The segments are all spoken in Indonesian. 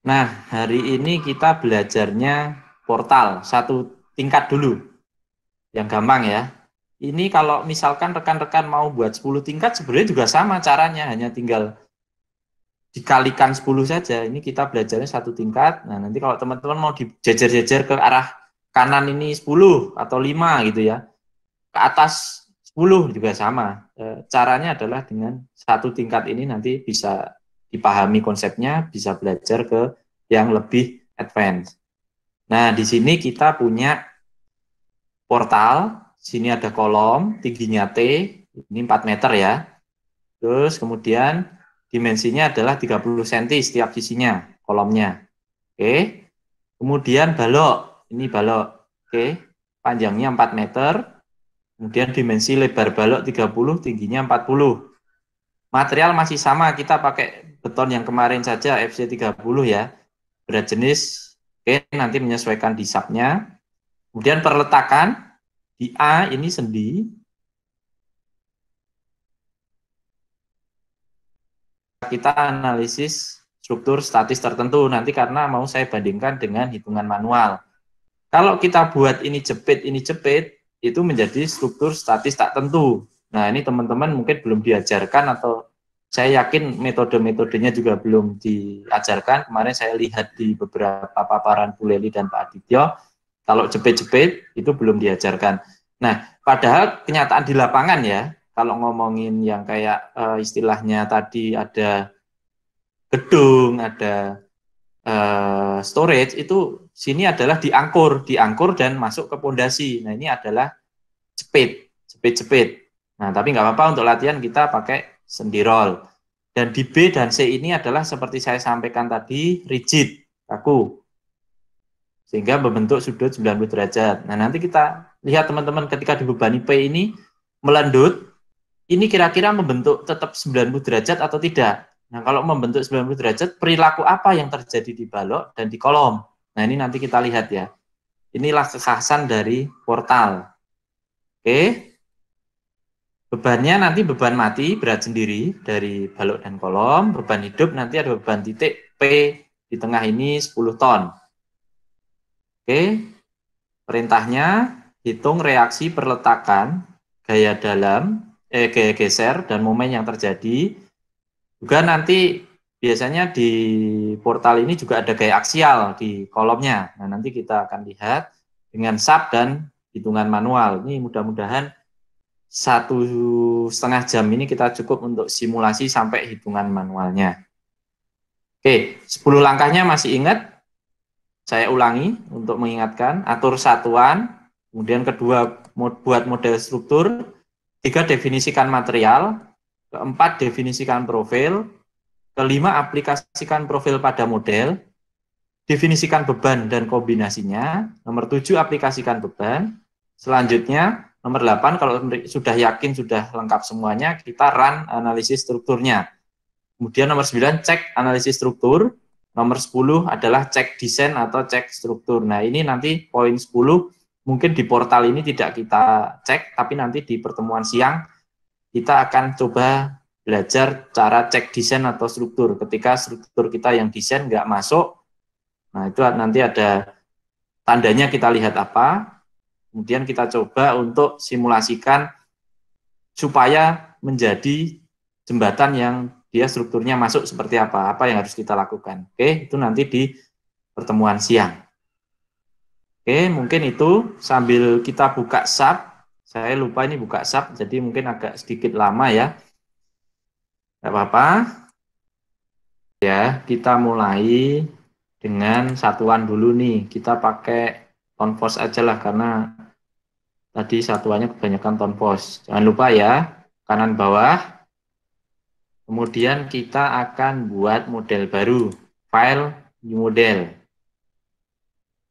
Nah, hari ini kita belajarnya portal, satu tingkat dulu, yang gampang ya. Ini kalau misalkan rekan-rekan mau buat 10 tingkat, sebenarnya juga sama caranya, hanya tinggal dikalikan 10 saja. Ini kita belajarnya satu tingkat. Nah, nanti kalau teman-teman mau dijejer-jejer ke arah kanan ini 10 atau 5 gitu ya, ke atas 10 juga sama. Caranya adalah dengan satu tingkat ini nanti bisa dipahami konsepnya, bisa belajar ke yang lebih advance. Nah, di sini kita punya portal, sini ada kolom, tingginya T, ini 4 meter ya. Terus kemudian dimensinya adalah 30 cm setiap sisinya, kolomnya. Oke. Kemudian balok, ini balok. Oke. Panjangnya 4 meter, kemudian dimensi lebar balok 30, tingginya 40. Material masih sama, kita pakai beton yang kemarin saja FC30 ya. Berat jenis, oke, nanti menyesuaikan di subnya. Kemudian perletakan, di A ini sendi, kita analisis struktur statis tertentu nanti karena mau saya bandingkan dengan hitungan manual. Kalau kita buat ini jepit, itu menjadi struktur statis tak tentu. Nah, ini teman-teman mungkin belum diajarkan atau saya yakin metode-metodenya juga belum diajarkan. Kemarin saya lihat di beberapa paparan Bu Leli dan Pak Adityo, kalau jepit-jepit itu belum diajarkan. Nah, padahal kenyataan di lapangan ya, kalau ngomongin yang kayak istilahnya tadi ada gedung, ada storage itu sini adalah diangkur dan masuk ke pondasi. Nah, ini adalah jepit. Nah, tapi nggak apa-apa untuk latihan kita pakai sendi roll. Dan di B dan C ini adalah seperti saya sampaikan tadi, rigid, kaku. Sehingga membentuk sudut 90 derajat. Nah, nanti kita lihat teman-teman ketika dibebani P ini melendut, ini kira-kira membentuk tetap 90 derajat atau tidak. Nah, kalau membentuk 90 derajat, perilaku apa yang terjadi di balok dan di kolom? Nah, ini nanti kita lihat ya. Inilah kekhasan dari portal. Oke. Bebannya nanti beban mati berat sendiri dari balok dan kolom. Beban hidup nanti ada beban titik P di tengah ini 10 ton. Oke. Perintahnya hitung reaksi perletakan, gaya dalam, gaya geser, dan momen yang terjadi. Juga nanti biasanya di portal ini juga ada gaya aksial di kolomnya. Nah, nanti kita akan lihat dengan sub dan hitungan manual. Ini mudah-mudahan 1,5 jam ini kita cukup untuk simulasi sampai hitungan manualnya. Oke, 10 langkahnya masih ingat? Saya ulangi untuk mengingatkan, atur satuan, kemudian kedua buat model struktur, tiga definisikan material, keempat definisikan profil, kelima aplikasikan profil pada model, definisikan beban dan kombinasinya, nomor 7 aplikasikan beban, selanjutnya nomor 8 kalau sudah yakin sudah lengkap semuanya, kita run analisis strukturnya. Kemudian nomor 9 cek analisis struktur, nomor 10 adalah cek desain atau cek struktur. Nah, ini nanti poin 10 mungkin di portal ini tidak kita cek, tapi nanti di pertemuan siang kita akan coba belajar cara cek desain atau struktur. Ketika struktur kita yang desain nggak masuk, nah itu nanti ada tandanya, kita lihat apa, kemudian kita coba untuk simulasikan supaya menjadi jembatan yang dia strukturnya masuk seperti apa yang harus kita lakukan. Oke, itu nanti di pertemuan siang. Oke, mungkin itu sambil kita buka sub, saya lupa ini buka sub, jadi mungkin agak sedikit lama ya. Tidak apa-apa. Ya, kita mulai dengan satuan dulu nih. Kita pakai tone force aja lah, karena tadi satuannya kebanyakan tone force. Jangan lupa ya, kanan bawah. Kemudian kita akan buat model baru, file new model.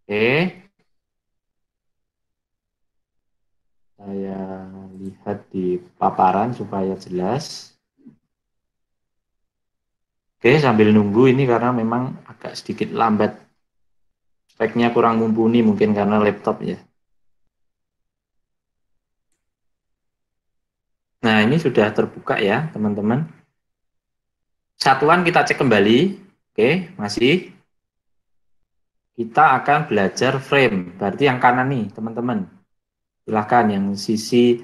Oke, saya lihat di paparan supaya jelas. Oke, sambil nunggu ini karena memang agak sedikit lambat. Speknya kurang mumpuni mungkin karena laptop ya. Nah, ini sudah terbuka ya, teman-teman. Satuan kita cek kembali. Oke, masih. kita akan belajar frame. Berarti yang kanan nih, teman-teman. Silahkan yang sisi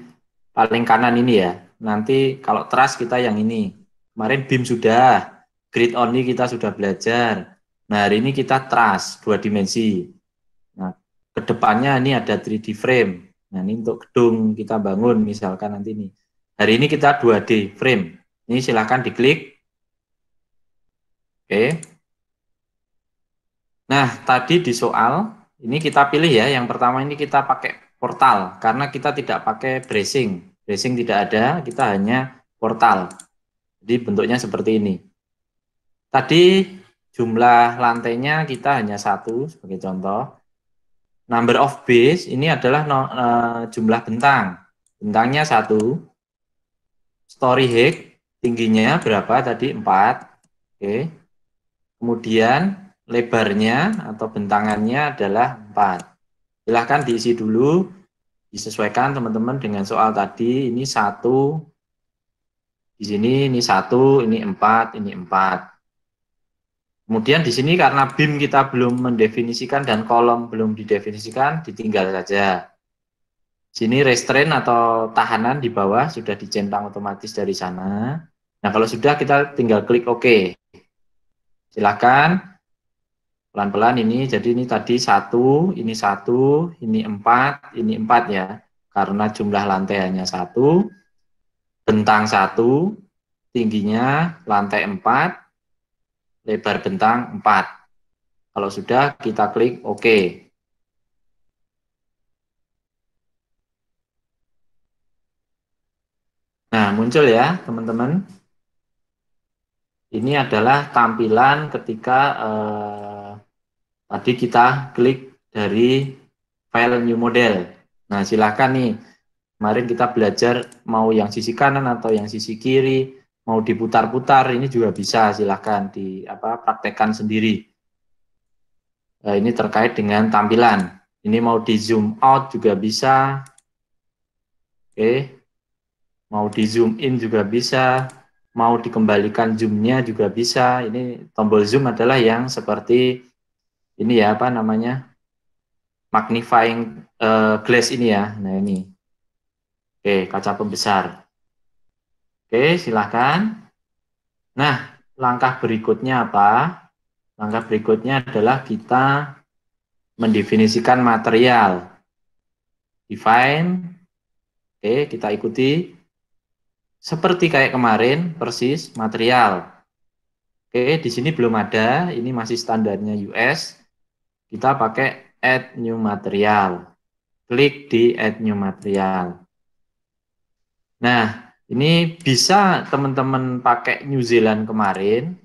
paling kanan ini ya. Nanti kalau truss kita yang ini. Kemarin beam sudah, grid only kita sudah belajar. Nah, hari ini kita truss 2 dimensi. Nah, kedepannya ini ada 3D frame. Nah, ini untuk gedung kita bangun misalkan nanti ini. Hari ini kita 2D frame. Ini silahkan diklik. Oke. Nah, tadi di soal, ini kita pilih ya, yang pertama ini kita pakai portal, karena kita tidak pakai bracing. Bracing tidak ada, kita hanya portal. Jadi bentuknya seperti ini. Tadi jumlah lantainya kita hanya 1, sebagai contoh. Number of base, ini adalah jumlah bentang. Bentangnya 1. Story height, tingginya berapa tadi? 4. Oke. Kemudian lebarnya atau bentangannya adalah 4. Silahkan diisi dulu, disesuaikan teman-teman dengan soal tadi. Ini 1, di sini ini 1, ini 4, ini 4. Kemudian di sini karena beam kita belum mendefinisikan dan kolom belum didefinisikan, ditinggal saja. Sini restraint atau tahanan di bawah sudah dicentang otomatis dari sana. Nah, kalau sudah kita tinggal klik OK. Silahkan. Pelan-pelan ini, jadi ini tadi 1, ini 1, ini 4, ini 4 ya. Karena jumlah lantai hanya 1, bentang 1, tingginya lantai 4, lebar bentang 4. Kalau sudah, kita klik OK. Nah, muncul ya teman-teman. Ini adalah tampilan ketika tadi kita klik dari file new model. Nah, silakan nih. Kemarin kita belajar mau yang sisi kanan atau yang sisi kiri, mau diputar-putar, ini juga bisa, silahkan praktekkan sendiri. Ini terkait dengan tampilan. Ini mau di zoom out juga bisa. Oke. Mau di zoom in juga bisa. Mau dikembalikan zoomnya juga bisa. Ini tombol zoom adalah yang seperti ini ya, magnifying glass ini ya. Nah ini. Oke, kaca pembesar. Oke, silahkan. Nah, langkah berikutnya apa? Langkah berikutnya adalah kita mendefinisikan material. Define. Oke, kita ikuti. Seperti kayak kemarin, persis, material. Oke, di sini belum ada, ini masih standarnya US. Kita pakai add new material. Klik di add new material. Nah, ini bisa teman-teman pakai New Zealand kemarin,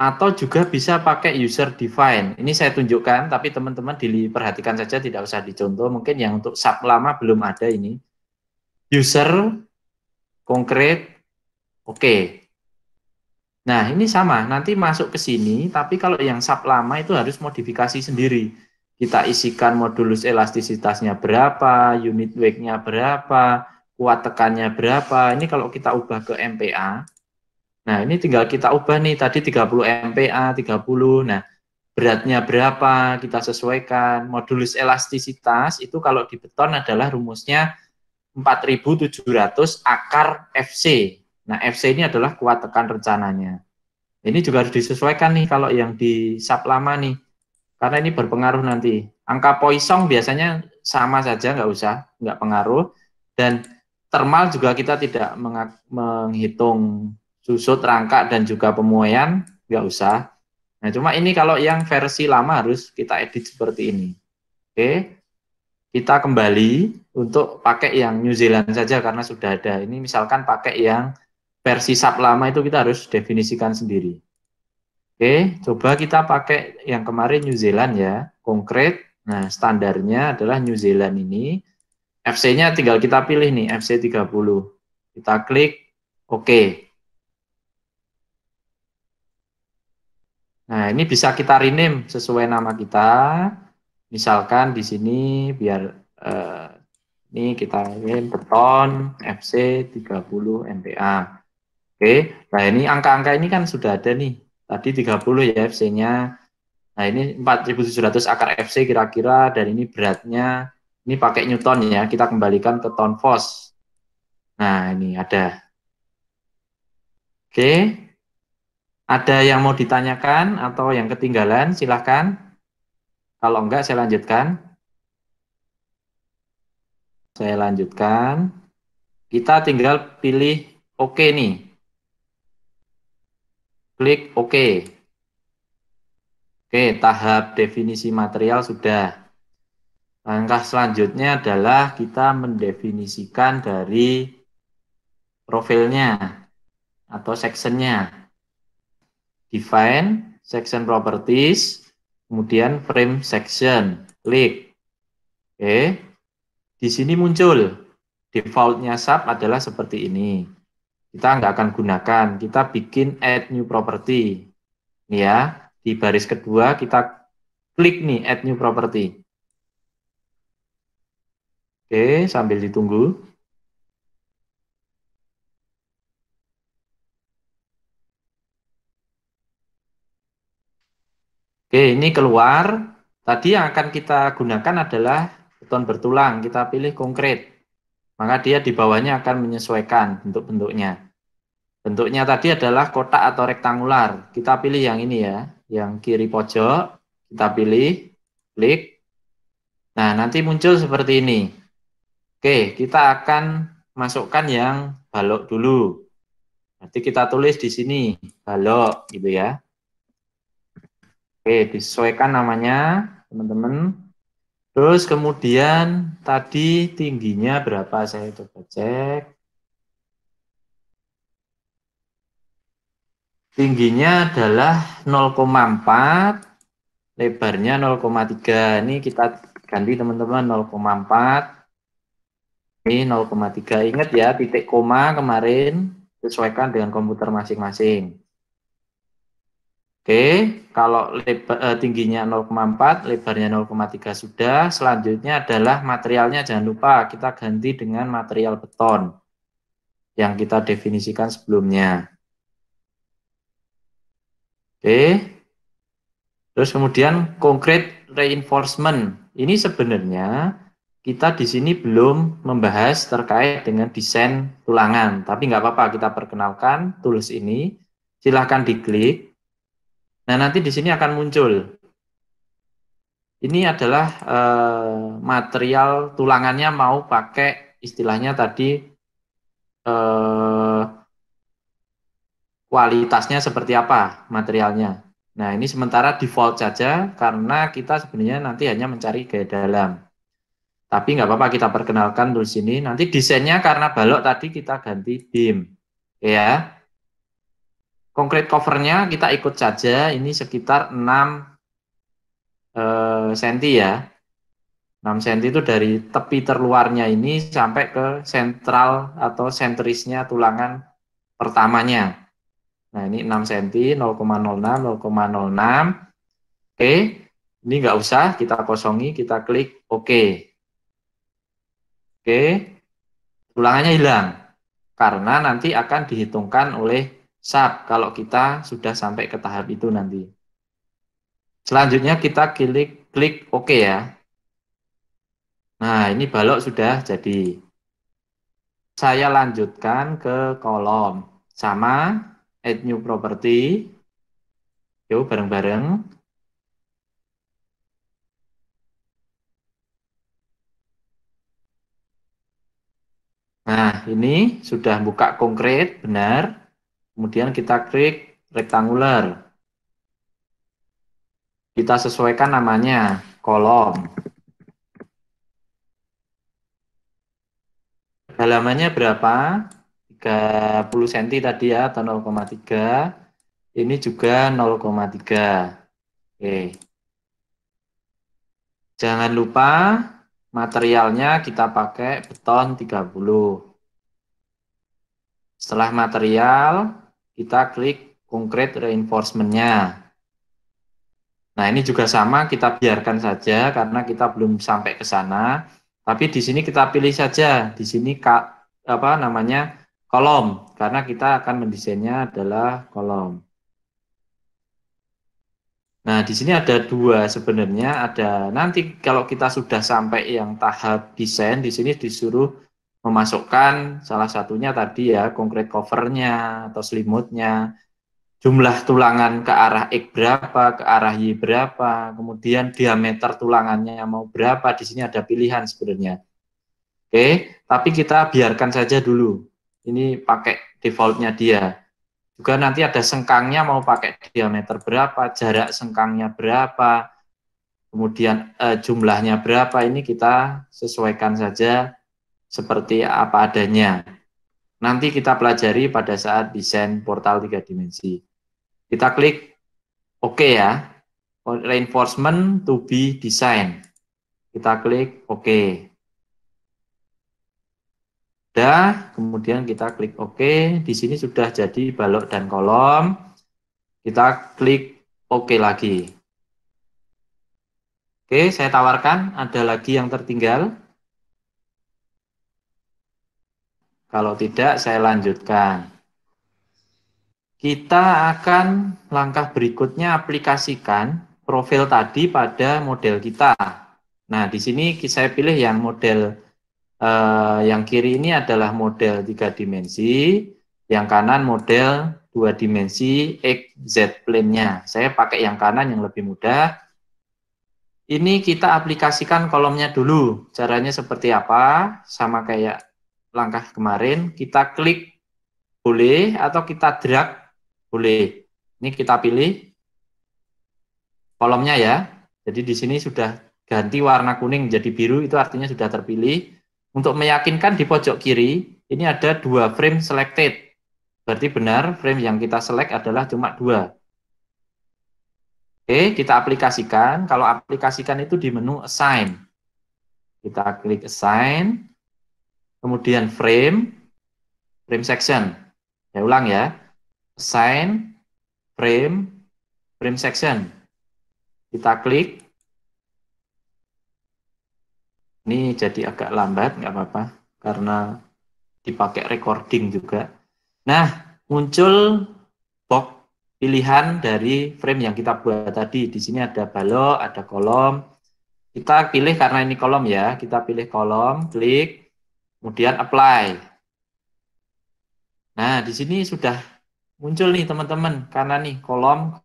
atau juga bisa pakai user define. Ini saya tunjukkan, tapi teman-teman diperhatikan saja, tidak usah dicontoh. Mungkin yang untuk sub lama belum ada ini. User, konkret, oke. Nah, ini sama, nanti masuk ke sini, tapi kalau yang sub lama itu harus modifikasi sendiri. Kita isikan modulus elastisitasnya berapa, unit weight-nya berapa, kuat tekannya berapa. Ini kalau kita ubah ke MPa, nah ini tinggal kita ubah nih, tadi 30 MPa, 30, nah beratnya berapa, kita sesuaikan. Modulus elastisitas itu kalau di beton adalah rumusnya 4.700 akar FC. Nah, FC ini adalah kuat tekan rencananya. Ini juga harus disesuaikan nih kalau yang di sub lama nih, karena ini berpengaruh nanti. Angka Poisson biasanya sama saja, nggak pengaruh. Dan thermal juga kita tidak menghitung susut, rangka, dan juga pemuaian, nggak usah. Nah, cuma ini kalau yang versi lama harus kita edit seperti ini. Oke, kita kembali untuk pakai yang New Zealand saja karena sudah ada. Ini misalkan pakai yang versi sub lama itu kita harus definisikan sendiri. Oke, coba kita pakai yang kemarin New Zealand ya, konkret. Nah, standarnya adalah New Zealand ini. FC-nya tinggal kita pilih nih, FC 30. Kita klik OK. Nah, ini bisa kita rename sesuai nama kita. Misalkan di sini biar ini kita ingin beton FC 30 MPa. Oke, nah ini angka-angka ini kan sudah ada nih. Tadi 30 ya FC-nya. Nah, ini 4700 akar FC kira-kira, dan ini beratnya, ini pakai Newton ya, kita kembalikan ke ton Fos. Nah, ini ada. Oke, ada yang mau ditanyakan atau yang ketinggalan, silahkan. Kalau enggak, saya lanjutkan. Saya lanjutkan. Kita tinggal pilih OK nih. Klik OK. Oke, tahap definisi material sudah. Langkah selanjutnya adalah kita mendefinisikan dari profilnya atau sectionnya. Define, section properties, kemudian frame section. Klik. Oke, di sini muncul. Defaultnya sub adalah seperti ini. Kita nggak akan gunakan. Kita bikin add new property. Ini ya, di baris kedua kita klik nih add new property. Oke, sambil ditunggu. Oke, ini keluar. Tadi yang akan kita gunakan adalah beton bertulang. Kita pilih konkret. Maka dia di bawahnya akan menyesuaikan bentuk-bentuknya. Bentuknya tadi adalah kotak atau rektangular. Kita pilih yang ini ya, yang kiri pojok. Kita pilih, klik. Nah, nanti muncul seperti ini. Oke, kita akan masukkan yang balok dulu. Nanti kita tulis di sini, balok gitu ya. Oke, disesuaikan namanya, teman-teman. Terus kemudian tadi tingginya berapa, saya coba cek. Tingginya adalah 0,4, lebarnya 0,3. Ini kita ganti teman-teman 0,4. Ini 0,3. Ingat ya, titik koma kemarin sesuaikan dengan komputer masing-masing. Oke, kalau tingginya 0,4, lebarnya 0,3 sudah. Selanjutnya adalah materialnya, jangan lupa kita ganti dengan material beton yang kita definisikan sebelumnya. Oke, terus kemudian concrete reinforcement. Ini sebenarnya kita di sini belum membahas terkait dengan desain tulangan, tapi nggak apa-apa, kita perkenalkan tools ini. Silahkan diklik. Nah, nanti di sini akan muncul. Ini adalah material tulangannya mau pakai istilahnya tadi kualitasnya seperti apa materialnya. Nah, ini sementara default saja karena kita sebenarnya nanti hanya mencari gaya dalam. Tapi nggak apa-apa, kita perkenalkan dulu sini. Nanti desainnya karena balok tadi kita ganti beam. Ya. Concrete covernya kita ikut saja, ini sekitar 6 cm ya. 6 cm itu dari tepi terluarnya ini sampai ke sentral atau sentrisnya tulangan pertamanya. Nah, ini 6 cm, 0,06, 0,06. Oke, ini nggak usah, kita kosongi, kita klik OK. Oke, tulangannya hilang. Karena nanti akan dihitungkan oleh sub kalau kita sudah sampai ke tahap itu nanti. Selanjutnya kita klik OK ya. Nah, ini balok sudah jadi. Saya lanjutkan ke kolom. Sama, add new property. Yuk, bareng-bareng. Nah, ini sudah buka konkret, benar. Kemudian kita klik rectangular. Kita sesuaikan namanya, kolom. Kedalamannya berapa? 30 cm tadi ya, atau 0,3. Ini juga 0,3. Oke. Jangan lupa materialnya kita pakai beton 30. Setelah material, kita klik concrete reinforcement-nya. Nah, ini juga sama, kita biarkan saja karena kita belum sampai ke sana. Tapi di sini kita pilih saja, di sini apa namanya, kolom, karena kita akan mendesainnya adalah kolom. Nah, di sini ada dua sebenarnya. Ada nanti kalau kita sudah sampai yang tahap desain, di sini disuruh memasukkan salah satunya tadi ya, concrete covernya atau selimutnya, jumlah tulangan ke arah X berapa, ke arah Y berapa, kemudian diameter tulangannya mau berapa. Di sini ada pilihan sebenarnya. Oke, tapi kita biarkan saja dulu. Ini pakai defaultnya dia. Juga nanti ada sengkangnya mau pakai diameter berapa, jarak sengkangnya berapa, kemudian jumlahnya berapa, ini kita sesuaikan saja seperti apa adanya. Nanti kita pelajari pada saat desain portal 3 dimensi. Kita klik OK ya, reinforcement to be design. Kita klik OK. Udah, kemudian kita klik OK. Di sini sudah jadi balok dan kolom. Kita klik OK lagi. Oke, saya tawarkan ada lagi yang tertinggal. Kalau tidak, saya lanjutkan. Kita akan langkah berikutnya aplikasikan profil tadi pada model kita. Nah, di sini saya pilih yang model yang kiri ini adalah model 3 dimensi, yang kanan model 2 dimensi X, Z plane-nya. Saya pakai yang kanan yang lebih mudah. Ini kita aplikasikan kolomnya dulu. Caranya seperti apa? Sama kayak langkah kemarin, kita klik boleh atau kita drag boleh. Ini kita pilih kolomnya ya. Jadi di sini sudah ganti warna kuning menjadi biru, itu artinya sudah terpilih. Untuk meyakinkan di pojok kiri, ini ada 2 frame selected. Berarti benar frame yang kita select adalah cuma 2. Oke, kita aplikasikan. Kalau aplikasikan itu di menu assign. Kita klik assign, kemudian frame section. Saya ulang ya. Assign, frame section. Kita klik. Ini jadi agak lambat, nggak apa-apa, karena dipakai recording juga. Nah, muncul box pilihan dari frame yang kita buat tadi. Di sini ada balok, ada kolom. Kita pilih karena ini kolom ya, kita pilih kolom, klik, kemudian apply. Nah, di sini sudah muncul nih teman-teman, karena nih kolom,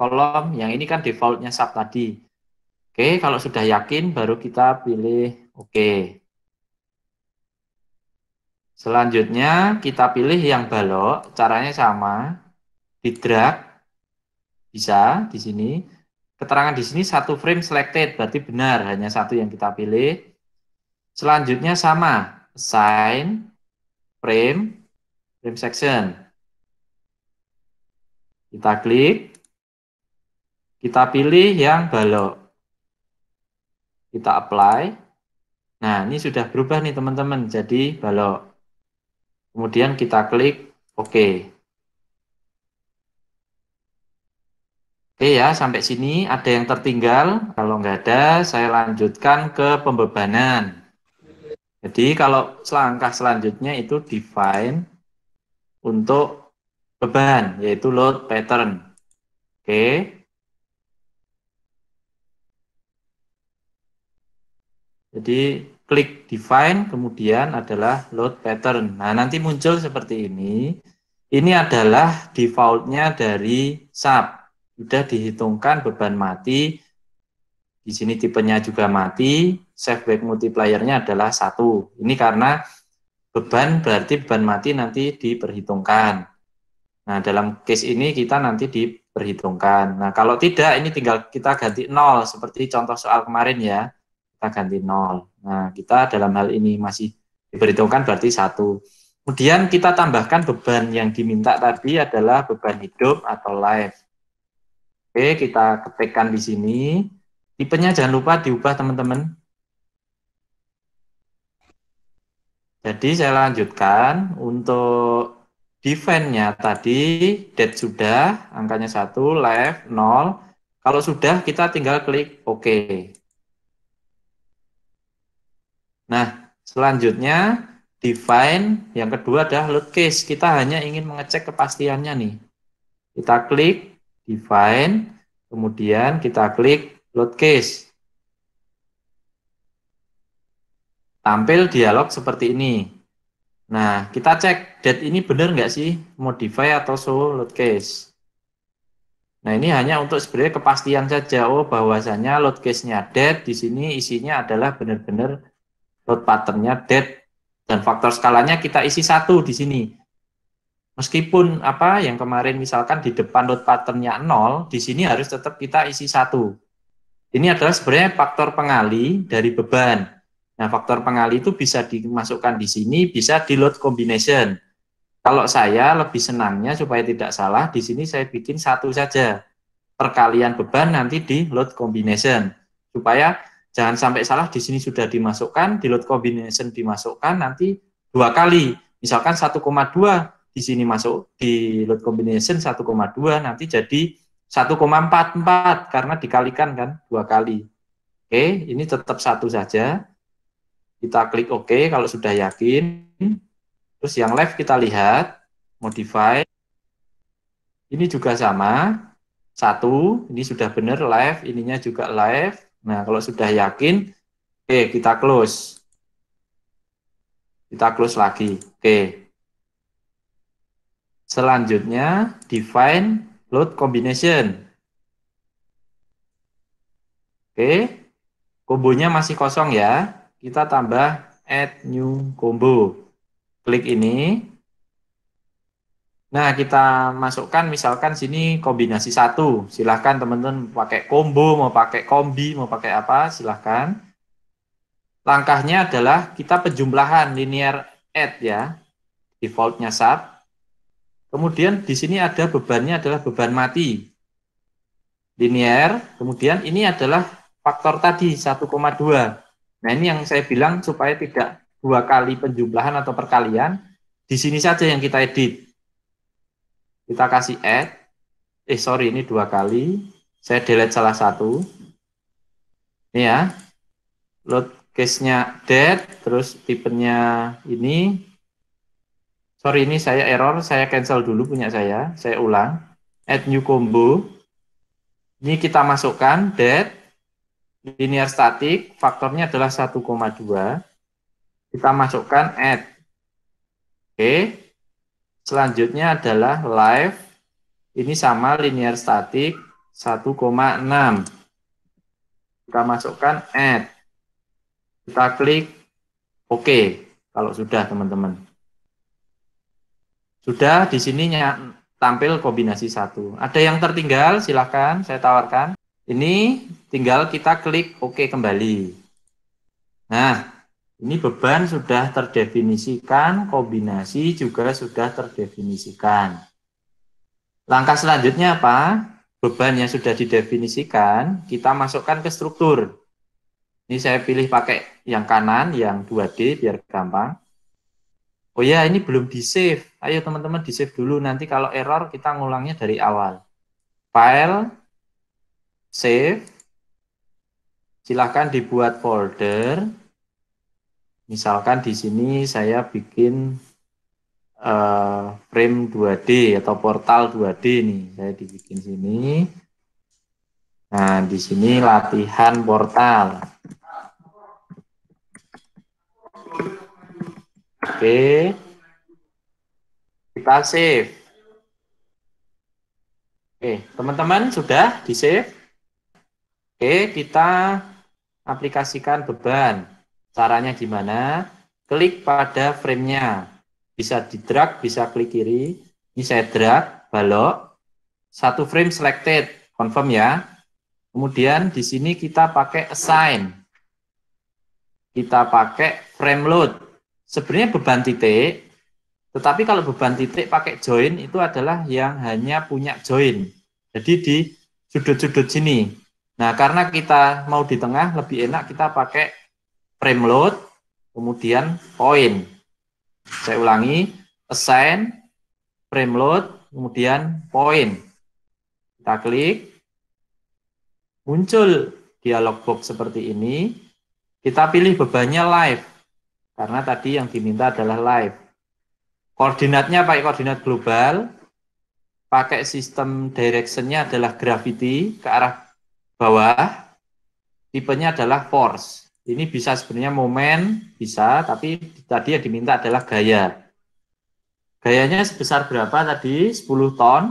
yang ini kan defaultnya sub tadi. Oke, kalau sudah yakin baru kita pilih oke. Selanjutnya kita pilih yang balok, caranya sama, di drag, bisa di sini. Keterangan di sini satu frame selected, berarti benar, hanya satu yang kita pilih. Selanjutnya sama, assign, frame section. Kita klik, kita pilih yang balok. Kita apply. Nah, ini sudah berubah nih teman-teman, jadi balok. Kemudian kita klik OK. Oke ya, sampai sini ada yang tertinggal. Kalau nggak ada, saya lanjutkan ke pembebanan. Jadi kalau langkah selanjutnya itu define untuk beban, yaitu load pattern. Oke. Jadi klik define, kemudian adalah load pattern. Nah, nanti muncul seperti ini. Ini adalah defaultnya dari SAP. Sudah dihitungkan beban mati. Di sini tipenya juga mati. Save back multiplier-nya adalah 1. Ini karena beban berarti beban mati nanti diperhitungkan. Nah, dalam case ini kita nanti diperhitungkan. Nah, kalau tidak, ini tinggal kita ganti 0, seperti contoh soal kemarin ya. Kita ganti 0. Nah, kita dalam hal ini masih diperhitungkan berarti 1. Kemudian kita tambahkan beban yang diminta tadi adalah beban hidup atau life. Oke, kita ketikkan di sini. Tipenya jangan lupa diubah teman-teman. Jadi saya lanjutkan untuk define-nya tadi, dead sudah, angkanya 1, left 0. Kalau sudah, kita tinggal klik OK. Nah, selanjutnya define, yang kedua adalah load case. Kita hanya ingin mengecek kepastiannya nih. Kita klik define, Kemudian kita klik load case. Tampil dialog seperti ini. Nah, kita cek date ini benar nggak sih modify atau show load case. Nah, ini hanya untuk sebenarnya kepastian saja. Oh, bahwasanya load case-nya date, di sini isinya adalah benar-benar load pattern-nya date, dan faktor skalanya kita isi 1 di sini. Meskipun apa yang kemarin misalkan di depan load pattern-nya 0, di sini harus tetap kita isi 1. Ini adalah sebenarnya faktor pengali dari beban. Nah, faktor pengali itu bisa dimasukkan di sini, bisa di load combination. Kalau saya lebih senangnya supaya tidak salah, di sini saya bikin 1 saja. Perkalian beban nanti di load combination. Supaya jangan sampai salah, di sini sudah dimasukkan, di load combination dimasukkan, nanti 2 kali. Misalkan 1,2 di sini masuk, di load combination 1,2, nanti jadi 1,44 karena dikalikan kan 2 kali. Oke, ini tetap 1 saja. Kita klik OK kalau sudah yakin. Terus yang live kita lihat, modify. Ini juga sama, 1, ini sudah benar live, ininya juga live. Nah, kalau sudah yakin, oke, kita close. Kita close lagi. Oke. Selanjutnya, define load combination. Oke, kombonya masih kosong ya. Kita tambah add new combo. Klik ini. Nah, kita masukkan misalkan sini kombinasi 1. Silahkan teman-teman pakai combo, mau pakai kombi, mau pakai apa, silahkan. Langkahnya adalah kita penjumlahan linear add ya. Defaultnya sub. Kemudian di sini ada bebannya adalah beban mati. Linear, kemudian ini adalah faktor tadi 1,2. Nah, ini yang saya bilang supaya tidak 2 kali penjumlahan atau perkalian, di sini saja yang kita edit. Kita kasih add, sorry ini 2 kali, saya delete salah satu. Ini ya, load case-nya dead, terus tipenya ini, sorry ini saya error, saya cancel dulu punya saya ulang, add new combo. Ini kita masukkan dead, linear static, faktornya adalah 1,2. Kita masukkan add. Oke. Selanjutnya adalah live. Ini sama linear static 1,6. Kita masukkan add. Kita klik OK. Kalau sudah teman-teman. Sudah di sininya tampil kombinasi 1. Ada yang tertinggal, silahkan saya tawarkan. Ini tinggal kita klik OK kembali. Nah, ini beban sudah terdefinisikan, kombinasi juga sudah terdefinisikan. Langkah selanjutnya apa? Beban yang sudah didefinisikan, kita masukkan ke struktur. Ini saya pilih pakai yang kanan, yang 2D biar gampang. Oh ya, ini belum di-save. Ayo teman-teman di-save dulu, nanti kalau error kita ngulangnya dari awal. File, save, silahkan dibuat folder. Misalkan di sini saya bikin frame 2D atau portal 2D nih, saya dibikin sini. Nah, di sini latihan portal. Oke. Kita save. Oke, teman-teman sudah di-save? Oke, kita aplikasikan beban. Caranya gimana? Klik pada frame-nya. Bisa di-drag, bisa klik kiri. Ini saya drag, balok. 1 frame selected, confirm ya. Kemudian di sini kita pakai assign. Kita pakai frame load. Sebenarnya beban titik, tetapi kalau beban titik pakai join itu adalah yang hanya punya join. Jadi di sudut-sudut sini. Nah, karena kita mau di tengah, lebih enak kita pakai frame load, kemudian point. Saya ulangi, assign, frame load, kemudian point. Kita klik, muncul dialog box seperti ini. Kita pilih bebannya live, karena tadi yang diminta adalah live. Koordinatnya pakai koordinat global. pakai sistem direction-nya adalah gravity ke arah bawah, tipenya adalah force. Ini bisa sebenarnya momen, bisa, tapi tadi yang diminta adalah gaya. Gayanya sebesar berapa tadi? 10 ton.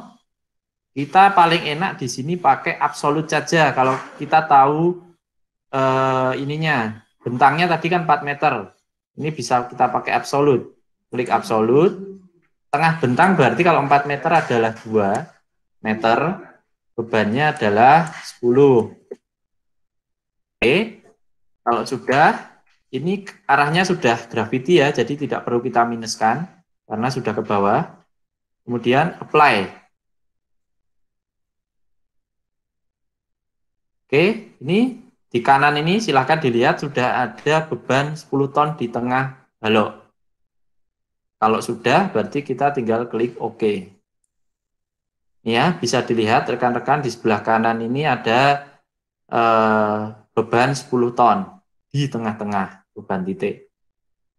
Kita paling enak di sini pakai absolut saja. Kalau kita tahu ininya, bentangnya tadi kan 4 meter. Ini bisa kita pakai absolut. Klik absolut. Tengah bentang berarti kalau 4 meter adalah 2 meter. Bebannya adalah 10. Oke. Kalau sudah, ini arahnya sudah gravity ya, jadi tidak perlu kita minuskan karena sudah ke bawah. Kemudian apply. Oke, ini di kanan ini silahkan dilihat sudah ada beban 10 ton di tengah balok. Kalau sudah, berarti kita tinggal klik OK. Ya, bisa dilihat rekan-rekan di sebelah kanan ini ada beban 10 ton di tengah-tengah beban titik.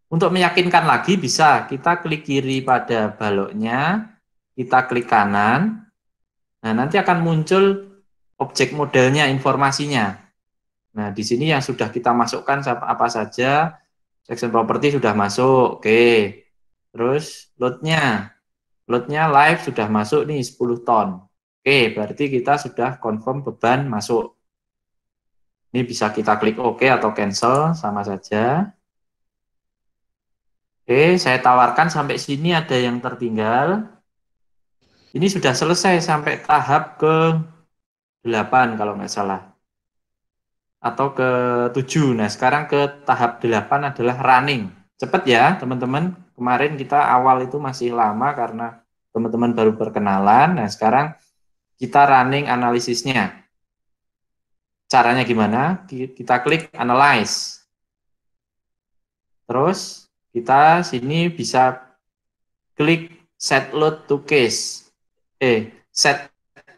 Untuk meyakinkan lagi bisa kita klik kiri pada baloknya, kita klik kanan. Nah, nanti akan muncul objek modelnya, informasinya. Nah, di sini yang sudah kita masukkan apa saja, section property sudah masuk, oke. Terus loadnya live sudah masuk nih 10 ton. Oke, berarti kita sudah confirm beban masuk. Ini bisa kita klik OK atau cancel, sama saja. Oke, saya tawarkan sampai sini ada yang tertinggal. Ini sudah selesai sampai tahap ke 8 kalau nggak salah. Atau ke 7. Nah, sekarang ke tahap 8 adalah running. Cepat ya, teman-teman. Kemarin kita awal itu masih lama karena teman-teman baru perkenalan. Nah, sekarang kita running analisisnya. Caranya gimana? Kita klik analyze. Terus kita sini bisa klik set load to case. Set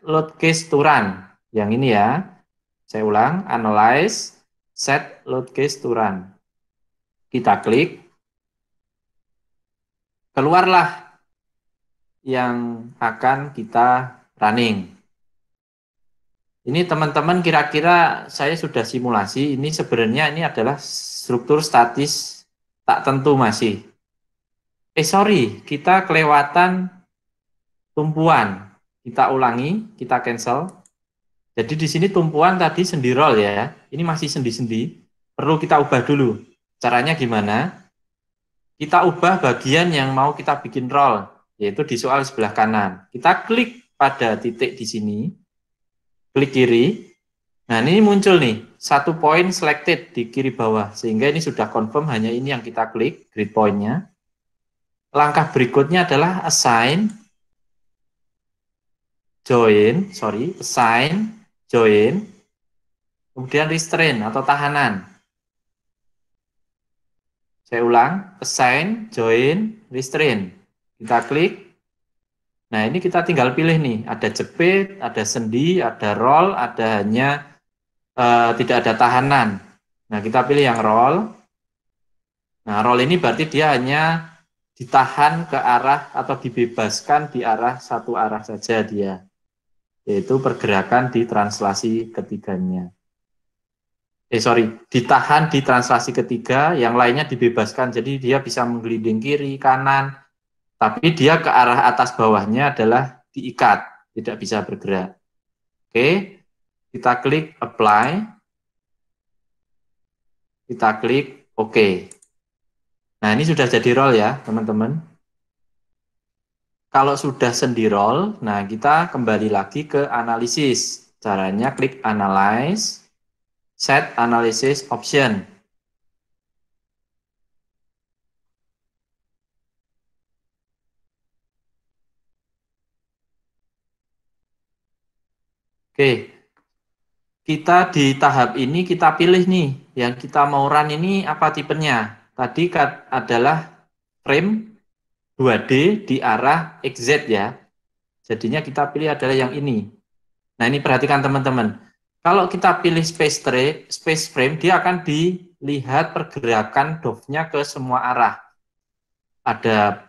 load case to run. Yang ini ya. Saya ulang, analyze, set load case to run. Kita klik. Keluarlah yang akan kita running. Ini teman-teman kira-kira saya sudah simulasi, ini sebenarnya ini adalah struktur statis tak tentu masih. Sorry, kita kelewatan tumpuan. Kita ulangi, kita cancel. Jadi di sini tumpuan tadi sendi roll ya, ini masih sendi-sendi, perlu kita ubah dulu. Caranya gimana? Kita ubah bagian yang mau kita bikin roll, yaitu di soal sebelah kanan. Kita klik pada titik di sini, klik kiri. Nah, ini muncul nih, 1 point selected di kiri bawah, sehingga ini sudah confirm hanya ini yang kita klik, grid point-nya. Langkah berikutnya adalah assign, join, kemudian restrain atau tahanan. Saya ulang, assign, join, restrain. Kita klik. Nah, ini kita tinggal pilih nih, ada jepit, ada sendi, ada roll, ada hanya tidak ada tahanan. Nah, kita pilih yang roll. Nah, roll ini berarti dia hanya ditahan ke arah atau dibebaskan di arah satu arah saja dia, yaitu pergerakan di translasi ketiganya. Ditahan di translasi ketiga, yang lainnya dibebaskan, jadi dia bisa menggelinding kiri, kanan, tapi dia ke arah atas bawahnya adalah diikat, tidak bisa bergerak. Oke, kita klik apply, kita klik OK. Nah, ini sudah jadi roll ya, teman-teman. Kalau sudah sendi roll, nah kita kembali lagi ke analisis. Caranya klik analyze, set analysis option. Oke, kita di tahap ini kita pilih nih, yang kita mau run ini apa tipenya. Tadi adalah frame 2D di arah XZ ya. Jadinya kita pilih adalah yang ini. Nah, ini perhatikan teman-teman. Kalau kita pilih space frame, dia akan dilihat pergerakan DOF-nya ke semua arah. Ada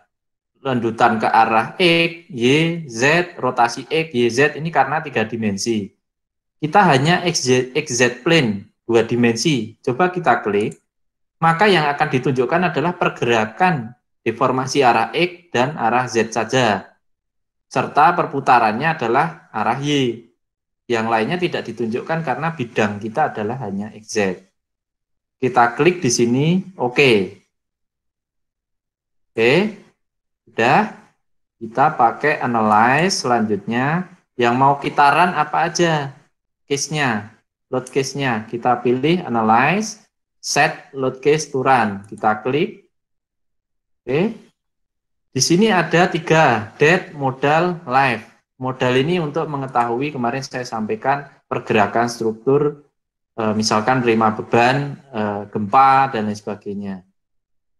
lanjutan ke arah X, Y, Z, rotasi X, Y, Z ini karena 3 dimensi. Kita hanya XZ plane 2 dimensi. Coba kita klik, maka yang akan ditunjukkan adalah pergerakan deformasi arah X dan arah Z saja. Serta perputarannya adalah arah Y. Yang lainnya tidak ditunjukkan karena bidang kita adalah hanya XZ. Kita klik di sini, oke. Oke, udah. Kita pakai analyze selanjutnya. Yang mau kita run apa aja? Case-nya, load case-nya. Kita pilih analyze, set load case to run. Kita klik. Oke. Di sini ada 3, dead, modal, live. Modal ini untuk mengetahui, kemarin saya sampaikan pergerakan struktur, misalkan terima beban, gempa, dan lain sebagainya.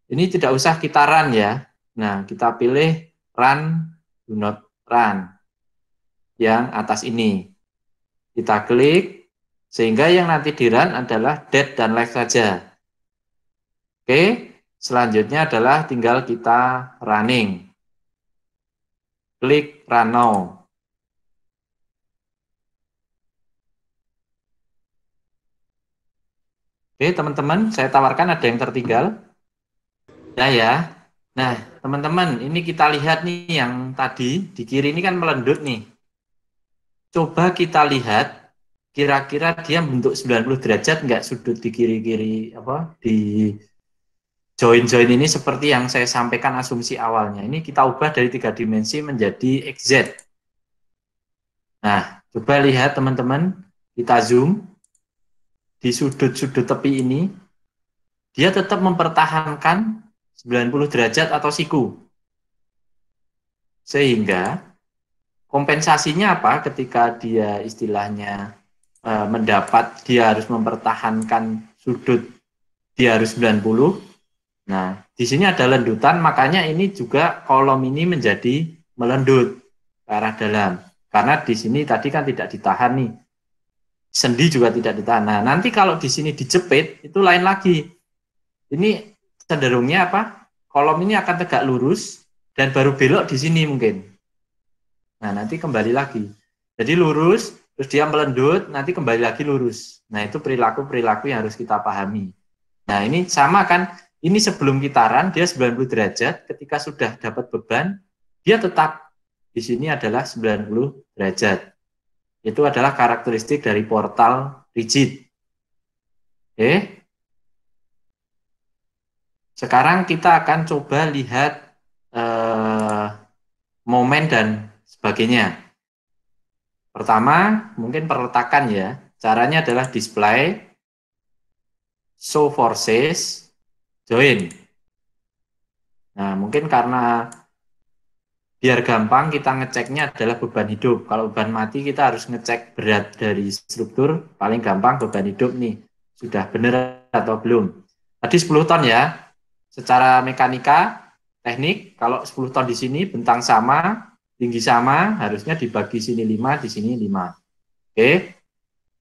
Ini tidak usah kita run ya. Nah, kita pilih run, do not run. Yang atas ini. Kita klik, sehingga yang nanti di run adalah dead dan live saja. Oke, selanjutnya adalah tinggal kita running. Klik run now. Oke, teman-teman, saya tawarkan ada yang tertinggal. Ya. Nah, teman-teman, ini kita lihat nih yang tadi di kiri ini kan melendut nih. Coba kita lihat, kira-kira dia bentuk 90 derajat nggak sudut di kiri-kiri, di join-join ini seperti yang saya sampaikan asumsi awalnya. Ini kita ubah dari 3 dimensi menjadi XZ. Nah, coba lihat teman-teman, kita zoom. Di sudut-sudut tepi ini, dia tetap mempertahankan 90 derajat atau siku. Sehingga kompensasinya apa ketika dia istilahnya dia harus mempertahankan sudut, dia harus 90. Nah, di sini ada lendutan, makanya ini juga kolom ini menjadi melendut ke arah dalam. Karena di sini tadi kan tidak ditahan nih. Sendi juga tidak ditahan. Nah, nanti kalau di sini dijepit, itu lain lagi. Ini cenderungnya apa? Kolom ini akan tegak lurus, dan baru belok di sini mungkin. Nah, nanti kembali lagi. Jadi lurus, terus dia melendut, nanti kembali lagi lurus. Nah, itu perilaku-perilaku yang harus kita pahami. Nah, ini sama kan, ini sebelum kita run, dia 90 derajat, ketika sudah dapat beban, dia tetap di sini adalah 90 derajat. Itu adalah karakteristik dari portal rigid. Oke. Sekarang kita akan coba lihat momen dan sebagainya. Pertama, mungkin perletakan ya. Caranya adalah display, show forces, join. Nah, mungkin karena biar gampang kita ngeceknya adalah beban hidup. Kalau beban mati kita harus ngecek berat dari struktur, paling gampang beban hidup nih. Sudah benar atau belum. Tadi 10 ton ya. Secara mekanika, teknik, kalau 10 ton di sini bentang sama, tinggi sama, harusnya dibagi sini 5, di sini 5. Oke.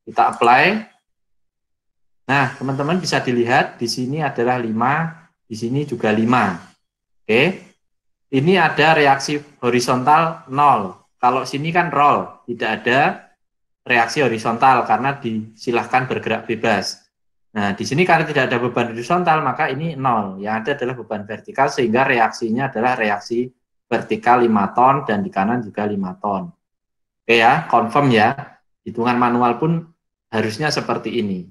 Kita apply. Nah, teman-teman bisa dilihat di sini adalah 5, di sini juga 5. Oke. Ini ada reaksi horizontal 0. Kalau sini kan roll, tidak ada reaksi horizontal karena disilahkan bergerak bebas. Nah, di sini karena tidak ada beban horizontal, maka ini 0. Yang ada adalah beban vertikal, sehingga reaksinya adalah reaksi vertikal 5 ton, dan di kanan juga 5 ton. Oke ya, confirm ya. Hitungan manual pun harusnya seperti ini.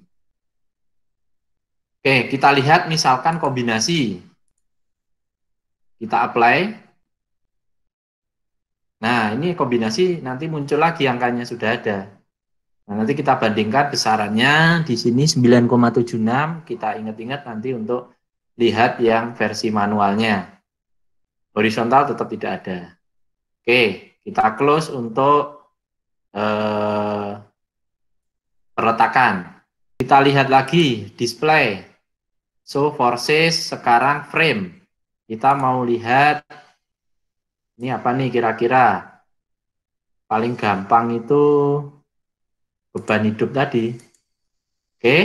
Oke, kita lihat misalkan kombinasi. Kita apply. Nah, ini kombinasi nanti muncul lagi angkanya sudah ada. Nah, nanti kita bandingkan besarannya di sini 9,76. Kita ingat-ingat nanti untuk lihat yang versi manualnya. Horizontal tetap tidak ada. Oke, kita close untuk perletakan. Kita lihat lagi display. So forces sekarang frame. Kita mau lihat ini apa nih kira-kira. Paling gampang itu beban hidup tadi. Oke.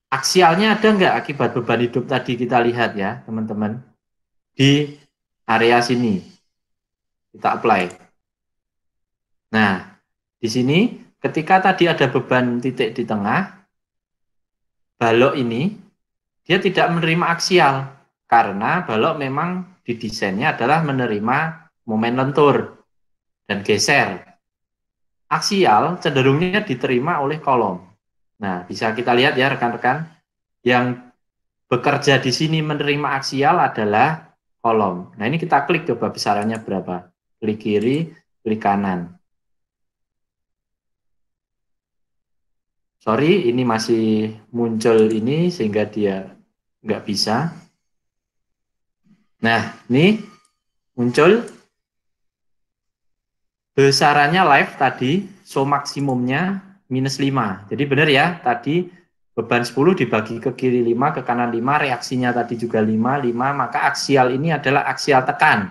Aksialnya ada nggak akibat beban hidup tadi kita lihat ya, teman-teman. Di area sini. Kita apply. Nah, di sini ketika tadi ada beban titik di tengah, balok ini dia tidak menerima aksial karena balok memang didesainnya adalah menerima momen lentur dan geser. Aksial cenderungnya diterima oleh kolom. Nah, bisa kita lihat ya rekan-rekan, yang bekerja di sini menerima aksial adalah kolom. Nah, ini kita klik coba besarannya berapa. Klik kiri, klik kanan. Sorry, ini masih muncul ini sehingga dia nggak bisa. Nah, ini muncul besarannya live tadi, so maksimumnya -5. Jadi benar ya, tadi beban 10 dibagi ke kiri 5, ke kanan 5, reaksinya tadi juga 5, maka aksial ini adalah aksial tekan.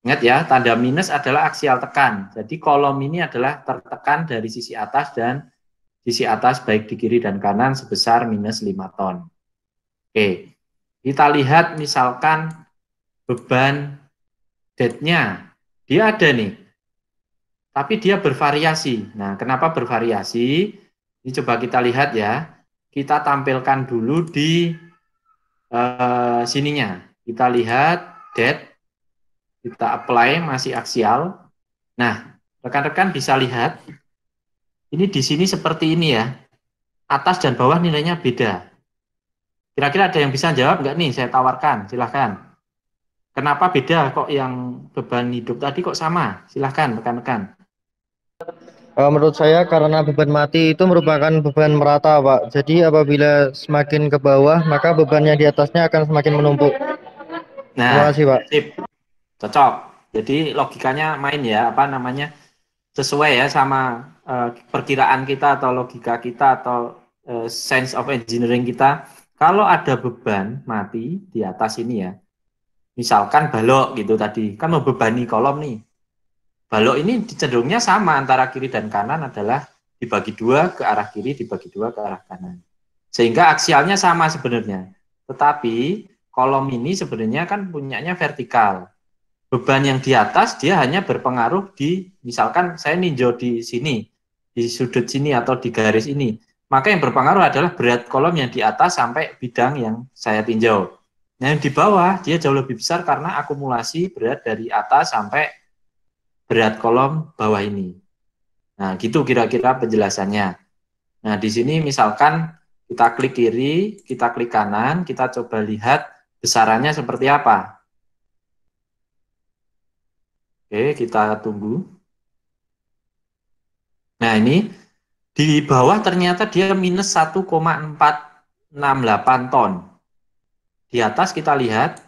Ingat ya, tanda minus adalah aksial tekan. Jadi kolom ini adalah tertekan dari sisi atas dan sisi atas baik di kiri dan kanan sebesar -5 ton. Oke, kita lihat misalkan beban deadnya, dia ada nih, tapi dia bervariasi. Nah, kenapa bervariasi? Ini coba kita lihat ya. Kita tampilkan dulu di sininya. Kita lihat dead, kita apply masih aksial. Nah, rekan-rekan bisa lihat, ini di sini seperti ini ya. Atas dan bawah nilainya beda. Kira-kira ada yang bisa jawab nggak nih? Saya tawarkan, silahkan. Kenapa beda kok yang beban hidup tadi kok sama? Silahkan rekan-rekan. Menurut saya karena beban mati itu merupakan beban merata, Pak. Jadi apabila semakin ke bawah, maka bebannya di atasnya akan semakin menumpuk. Terima Nah, kasih, Pak. sip, cocok. Jadi logikanya main ya, apa namanya, sesuai ya sama perkiraan kita atau logika kita atau sense of engineering kita. Kalau ada beban mati di atas ini ya, misalkan balok gitu tadi, kan membebani kolom nih. Balok ini cenderungnya sama antara kiri dan kanan adalah dibagi dua ke arah kiri, dibagi dua ke arah kanan. Sehingga aksialnya sama sebenarnya. Tetapi kolom ini sebenarnya kan punyanya vertikal. Beban yang di atas dia hanya berpengaruh di, misalkan saya ninjau di sini, di sudut sini atau di garis ini. Maka yang berpengaruh adalah berat kolom yang di atas sampai bidang yang saya tinjau. Nah, yang di bawah dia jauh lebih besar karena akumulasi berat dari atas sampai berat kolom bawah ini. Nah, gitu kira-kira penjelasannya. Nah, di sini misalkan kita klik kiri, kita klik kanan, kita coba lihat besarannya seperti apa. Oke, kita tunggu. Nah, ini di bawah ternyata dia minus 1,468 ton. Di atas kita lihat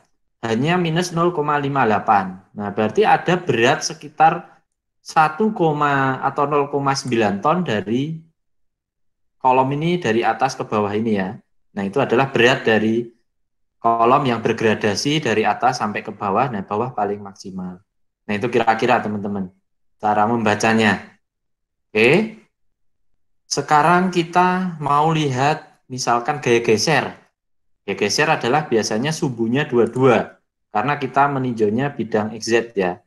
hanya minus 0,58. Nah, berarti ada berat sekitar 1, atau 0,9 ton dari kolom ini dari atas ke bawah ini ya. Nah, itu adalah berat dari kolom yang bergradasi dari atas sampai ke bawah. Nah, bawah paling maksimal. Nah, itu kira-kira teman-teman cara membacanya. Oke. Sekarang kita mau lihat misalkan gaya geser. Gaya geser adalah biasanya sumbunya 22 karena kita meninjaunya bidang XZ ya.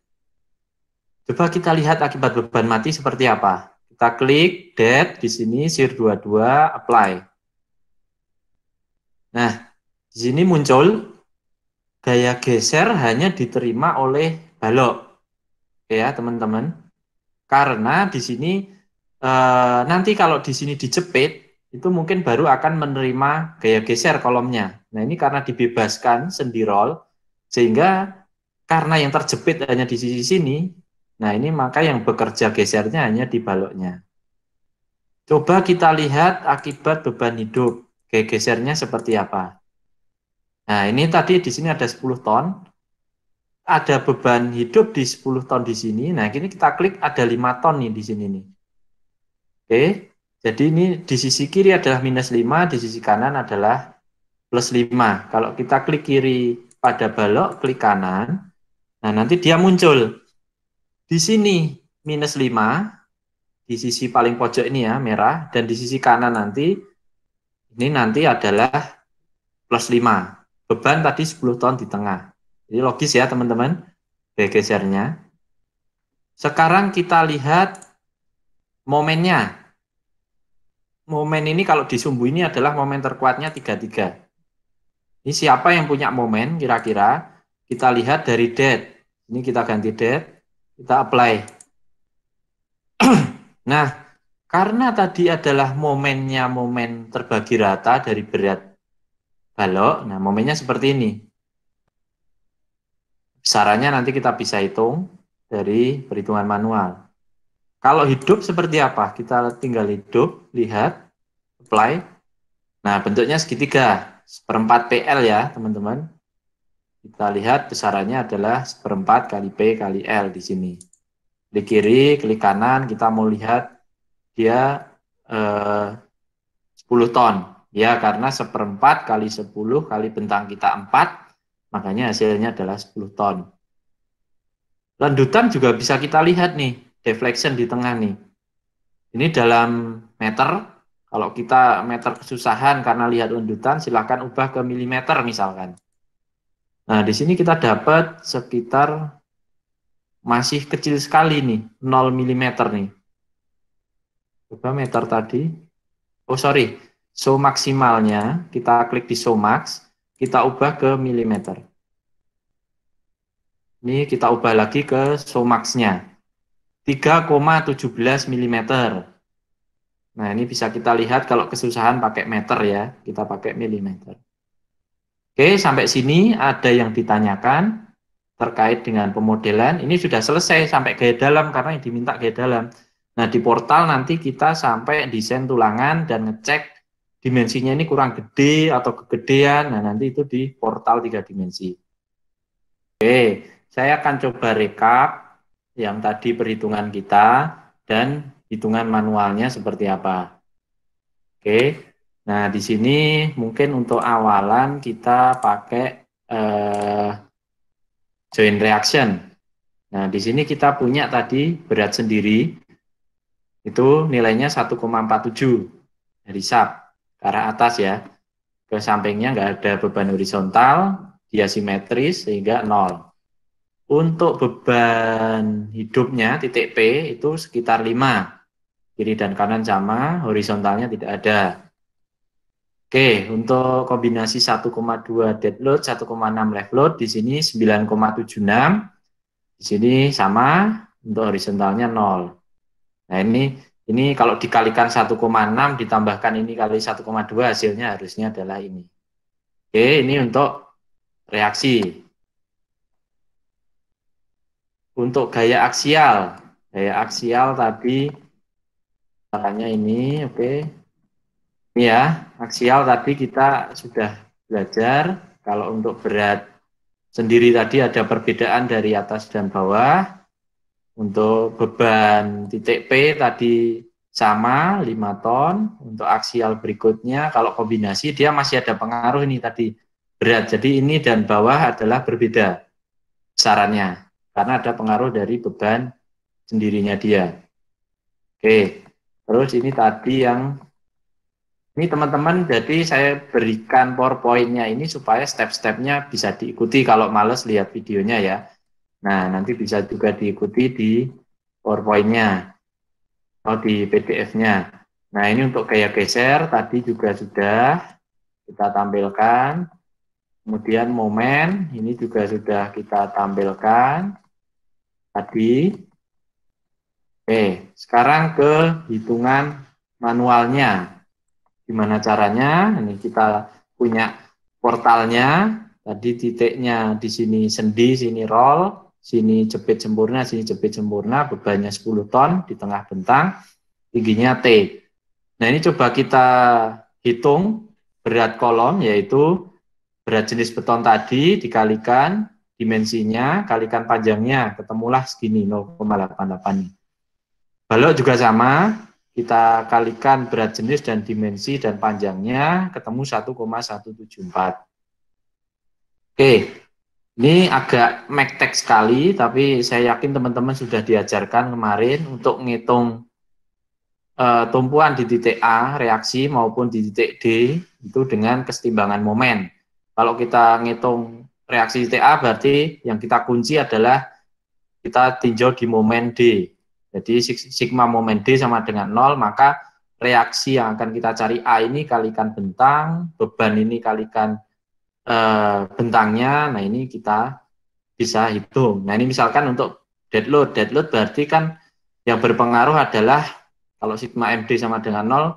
Coba kita lihat akibat beban mati seperti apa. Kita klik dead di sini SIR 22 apply. Nah, di sini muncul gaya geser hanya diterima oleh balok. Oke ya, teman-teman. Karena di sini nanti kalau di sini dijepit itu mungkin baru akan menerima gaya geser kolomnya. Nah, ini karena dibebaskan sendirol sehingga karena yang terjepit hanya di sisi sini, nah ini maka yang bekerja gesernya hanya di baloknya. Coba kita lihat akibat beban hidup, gaya gesernya seperti apa. Nah, ini tadi di sini ada 10 ton, ada beban hidup di 10 ton di sini. Nah, ini kita klik ada 5 ton nih di sini nih. Oke, jadi ini di sisi kiri adalah -5, di sisi kanan adalah +5. Kalau kita klik kiri pada balok, klik kanan, nah nanti dia muncul. Di sini -5, di sisi paling pojok ini ya, merah, dan di sisi kanan nanti, ini nanti adalah +5. Beban tadi 10 ton di tengah. Jadi logis ya teman-teman, gesernya. Sekarang kita lihat momennya. Momen ini kalau di sumbu ini adalah momen terkuatnya 33. Ini siapa yang punya momen kira-kira? Kita lihat dari date. Ini kita ganti date, kita apply. Nah, karena tadi adalah momennya momen terbagi rata dari berat balok, nah momennya seperti ini. Besarannya nanti kita bisa hitung dari perhitungan manual. Kalau hidup seperti apa? Kita tinggal hidup, lihat, apply. Nah, bentuknya segitiga, seperempat PL ya, teman-teman. Kita lihat besarannya adalah seperempat kali P kali L di sini. Klik kiri, klik kanan, kita mau lihat dia 10 ton. Ya, karena seperempat kali 10 kali bentang kita 4, makanya hasilnya adalah 10 ton. Landutan juga bisa kita lihat nih, deflection di tengah nih. Ini dalam meter, kalau kita meter kesusahan karena lihat landutan, silakan ubah ke milimeter misalkan. Nah, di sini kita dapat sekitar masih kecil sekali nih, 0 mm nih. Coba meter tadi. Oh, sorry. So maksimalnya, kita klik di so max, kita ubah ke milimeter. Ini kita ubah lagi ke so max-nya. 3,17 mm. Nah, ini bisa kita lihat kalau kesusahan pakai meter ya, kita pakai milimeter. Oke, sampai sini ada yang ditanyakan terkait dengan pemodelan. Ini sudah selesai sampai gaya dalam karena yang diminta gaya dalam. Nah, di portal nanti kita sampai desain tulangan dan ngecek dimensinya ini kurang gede atau kegedean. Nah, nanti itu di portal 3 dimensi. Oke, saya akan coba rekap yang tadi perhitungan kita dan hitungan manualnya seperti apa. Oke, nah di sini mungkin untuk awalan kita pakai joint reaction. Nah di sini kita punya tadi berat sendiri itu nilainya 1,47 dari sub ke arah atas ya, ke sampingnya nggak ada beban horizontal, dia simetris sehingga 0. Untuk beban hidupnya titik P itu sekitar 5, kiri dan kanan sama, horizontalnya tidak ada. Oke, untuk kombinasi 1,2 dead load, 1,6 live load, di sini 9,76, di sini sama, untuk horizontalnya 0. Nah, ini kalau dikalikan 1,6 ditambahkan ini kali 1,2 hasilnya harusnya adalah ini. Oke, ini untuk reaksi. Untuk gaya aksial tadi makanya ini, oke. Ini ya, aksial tadi kita sudah belajar. Kalau untuk berat sendiri tadi ada perbedaan dari atas dan bawah. Untuk beban titik P tadi sama 5 ton. Untuk aksial berikutnya kalau kombinasi dia masih ada pengaruh ini tadi berat. Jadi ini dan bawah adalah berbeda besarannya karena ada pengaruh dari beban sendirinya dia. Oke, terus ini tadi yang ini teman-teman, jadi saya berikan PowerPoint-nya ini supaya step-stepnya bisa diikuti kalau males lihat videonya ya. Nah, nanti bisa juga diikuti di PowerPoint-nya atau di PDF-nya. Nah, ini untuk gaya geser tadi juga sudah kita tampilkan. Kemudian momen, ini juga sudah kita tampilkan tadi. Oke, sekarang ke hitungan manualnya. Gimana caranya? Ini kita punya portalnya. Tadi titiknya di sini sendi, sini roll, sini jepit sempurna, sini jepit sempurna, bebannya 10 ton di tengah bentang, tingginya T. Nah, ini coba kita hitung berat kolom, yaitu berat jenis beton tadi dikalikan dimensinya, kalikan panjangnya, ketemulah segini 0,88. Balok juga sama, kita kalikan berat jenis dan dimensi dan panjangnya, ketemu 1,174. Oke, ini agak mektek sekali, tapi saya yakin teman-teman sudah diajarkan kemarin untuk menghitung tumpuan di titik A, reaksi, maupun di titik D, itu dengan kesetimbangan momen. Kalau kita ngitung reaksi titik A berarti yang kita kunci adalah kita tinjau di momen D. Jadi sigma momen D sama dengan 0, maka reaksi yang akan kita cari A ini kalikan bentang, beban ini kalikan bentangnya. Nah, ini kita bisa hitung. Nah, ini misalkan untuk dead load berarti kan yang berpengaruh adalah kalau sigma MD sama dengan 0,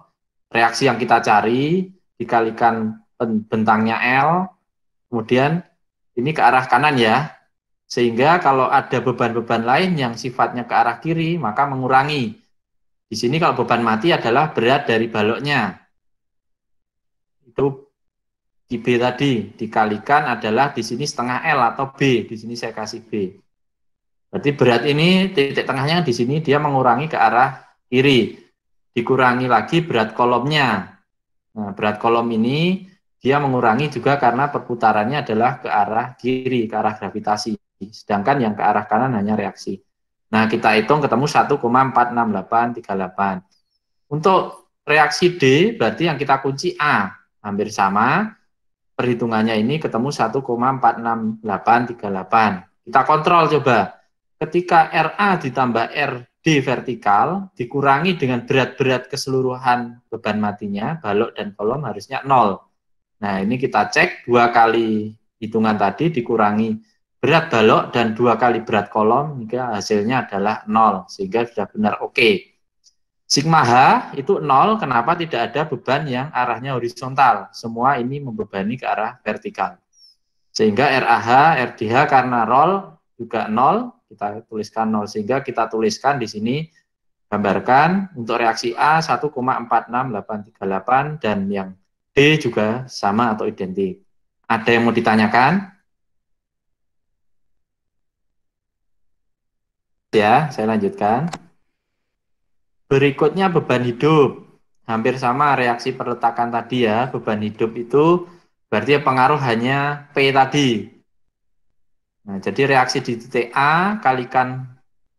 reaksi yang kita cari dikalikan bentangnya L, kemudian ini ke arah kanan ya, sehingga kalau ada beban-beban lain yang sifatnya ke arah kiri, maka mengurangi. Di sini kalau beban mati adalah berat dari baloknya. Itu di B tadi, dikalikan adalah di sini setengah L atau B, di sini saya kasih B. Berarti berat ini titik tengahnya di sini dia mengurangi ke arah kiri. Dikurangi lagi berat kolomnya. Nah, berat kolom ini dia mengurangi juga karena perputarannya adalah ke arah kiri, ke arah gravitasi. Sedangkan yang ke arah kanan hanya reaksi. Nah, kita hitung ketemu 1,46838. Untuk reaksi D, berarti yang kita kunci A. Hampir sama. Perhitungannya ini ketemu 1,46838. Kita kontrol coba. Ketika RA ditambah RD vertikal, dikurangi dengan berat-berat keseluruhan beban matinya, balok dan kolom harusnya 0. Nah, ini kita cek 2 kali hitungan tadi dikurangi berat balok dan 2 kali berat kolom, hingga hasilnya adalah 0, sehingga sudah benar oke. Sigma H itu 0, kenapa tidak ada beban yang arahnya horizontal? Semua ini membebani ke arah vertikal. Sehingga RAH, RDH karena roll juga 0, kita tuliskan 0, sehingga kita tuliskan di sini, gambarkan untuk reaksi A 1,46838 dan yang D juga sama atau identik. Ada yang mau ditanyakan? Ya, saya lanjutkan. Berikutnya beban hidup. Hampir sama reaksi perletakan tadi ya, beban hidup itu berarti pengaruh hanya P tadi. Nah, jadi reaksi di titik A kalikan,